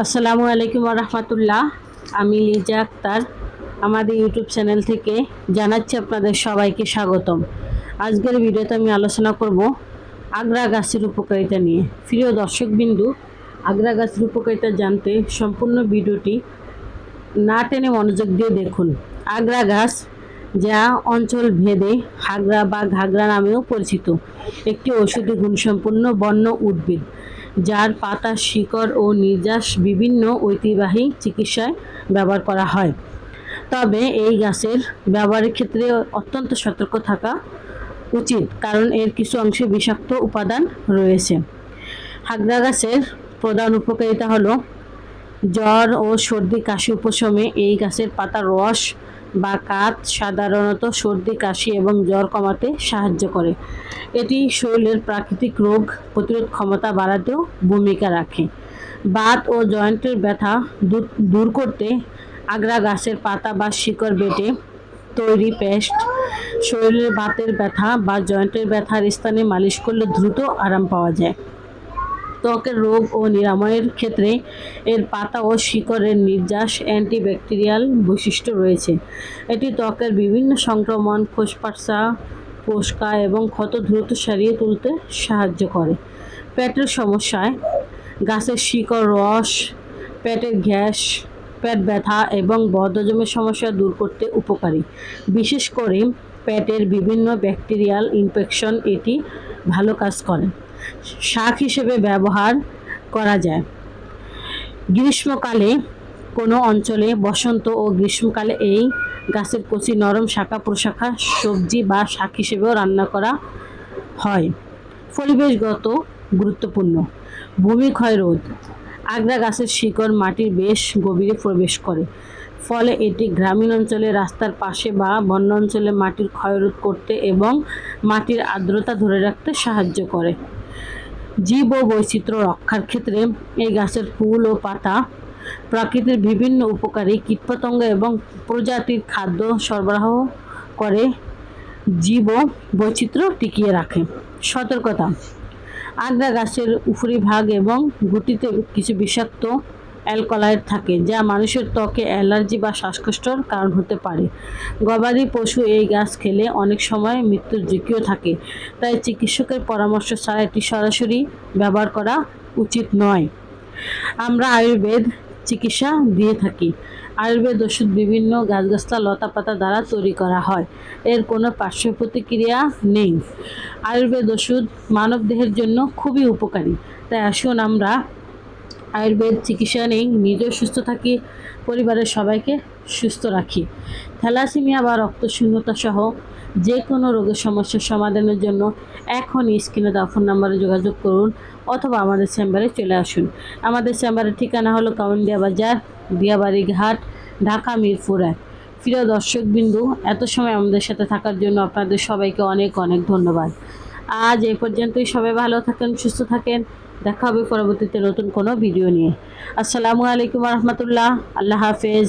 আসসালামু আলাইকুম রহমতুল্লাহ। আমি লিজা আক্তার আমাদের ইউটিউব চ্যানেল থেকে জানাচ্ছি আপনাদের সবাইকে স্বাগতম। আজকের ভিডিওতে আমি আলোচনা করব আগ্রা গাছের উপকারিতা নিয়ে। প্রিয় দর্শকবিন্দু, আগ্রা গাছের উপকারিতা জানতে সম্পূর্ণ ভিডিওটি না টেনে মনোযোগ দিয়ে দেখুন। আগ্রা গাছ, যা অঞ্চল ভেদে হাগরা বা ঘাগরা নামেও পরিচিত, একটি ঔষধি গুণসম্পন্ন বন্য উদ্ভিদ যার পাতা, শিকড় ও নির্যাস বিভিন্ন ঐতিহ্যবাহী চিকিৎসায় ব্যবহার করা হয়। তবে এই গাছের ব্যবহারের ক্ষেত্রে অত্যন্ত সতর্ক থাকা উচিত, কারণ এর কিছু অংশে বিষাক্ত উপাদান রয়েছে। হাগরা গাছের প্রধান উপকারিতা হলো জ্বর ও সর্দি কাশি উপশমে এই গাছের পাতার রস বা কাঠ সাধারণত সর্দি কাশি এবং জ্বর কমাতে সাহায্য করে। এটি শরীরের প্রাকৃতিক রোগ প্রতিরোধ ক্ষমতা বাড়াতেও ভূমিকা রাখে। বাত ও জয়েন্টের ব্যথা দূর করতে আগ্রা গাছের পাতা বা শিকড় বেটে তৈরি পেস্ট শরীরের বাতের ব্যথা বা জয়েন্টের ব্যথার স্থানে মালিশ করলে দ্রুত আরাম পাওয়া যায়। ত্বকের রোগ ও নিরাময়ের ক্ষেত্রে এর পাতা ও শিকড়ের নির্যাস অ্যান্টিব্যাকটেরিয়াল বৈশিষ্ট্য রয়েছে। এটি ত্বকের বিভিন্ন সংক্রমণ, খোসপটসা, ফোসকা এবং ক্ষত দ্রুত সারিয়ে তুলতে সাহায্য করে। পেটের সমস্যায় গাছের শিকড় রস পেটের গ্যাস, পেট ব্যথা এবং বদহজমের সমস্যা দূর করতে উপকারী। বিশেষ করে পেটের বিভিন্ন ব্যাকটেরিয়াল ইনফেকশন এটি ভালো কাজ করে। শাক হিসেবে ব্যবহার করা যায়। গ্রীষ্মকালে কোনো অঞ্চলে বসন্ত ও গ্রীষ্মকালে এই গাছের কচি নরম শাখা প্রশাখা সবজি বা শাক হিসেবেও রান্না করা হয়। পরিবেশগত গুরুত্বপূর্ণ ভূমি ক্ষয় রোধ। আগ্রা গাছের শিকড় মাটির বেশ গভীরে প্রবেশ করে, ফলে এটি গ্রামীণ অঞ্চলে রাস্তার পাশে বা বন্য অঞ্চলে মাটির ক্ষয় রোধ করতে এবং মাটির আর্দ্রতা ধরে রাখতে সাহায্য করে। জীব ও বৈচিত্র্য রক্ষার ক্ষেত্রে এই গাছের ফুল ও পাতা প্রকৃতির বিভিন্ন উপকারী কীটপতঙ্গ এবং প্রজাতির খাদ্য সরবরাহ করে জীব বৈচিত্র্য টিকিয়ে রাখে। সতর্কতা: আগ্রা গাছের উপরিভাগ এবং গুটিতে কিছু বিষাক্ত অ্যালকলয়েড থাকে, যা মানুষের ত্বকে অ্যালার্জি বা শ্বাসকষ্টের কারণ হতে পারে। গবাদি পশু এই গাছ খেলে অনেক সময় মৃত্যুর ঝুঁকিও থাকে, তাই চিকিৎসকের পরামর্শ ছাড়া এটি সরাসরি ব্যবহার করা উচিত নয়। আমরা আয়ুর্বেদ চিকিৎসা দিয়ে থাকি। আয়ুর্বেদ ওষুধ বিভিন্ন গাছগাছলা লতাপাতা দ্বারা তৈরি করা হয়। এর কোনো পার্শ্ব প্রতিক্রিয়া নেই। আয়ুর্বেদ ওষুধ মানব দেহের জন্য খুবই উপকারী, তাই আসুন আমরা আয়ুর্বেদ চিকিৎসা নেই, নিজেও সুস্থ থাকি, পরিবারের সবাইকে সুস্থ রাখি। থ্যালাসেমিয়া বা রক্তশূন্যতা সহ যে কোনো রোগের সমস্যার সমাধানের জন্য এখনই স্ক্রিনে দেওয়া ফোন নম্বরে যোগাযোগ করুন অথবা আমাদের চেম্বারে চলে আসুন। আমাদের চেম্বারের ঠিকানা হলো কাউন্দিয়া বাজার, দিয়াবাড়ি ঘাট, ঢাকা মিরপুর 1। প্রিয় দর্শকবিন্দু, এত সময় আমাদের সাথে থাকার জন্য আপনাদের সবাইকে অনেক অনেক ধন্যবাদ। আজ এই পর্যন্তই। সবাই ভালো থাকেন, সুস্থ থাকেন। দেখা হবে পরবর্তীতে নতুন কোনো ভিডিও নিয়ে। আসসালামু আলাইকুম রহমতুল্লাহ। আল্লাহ হাফেজ।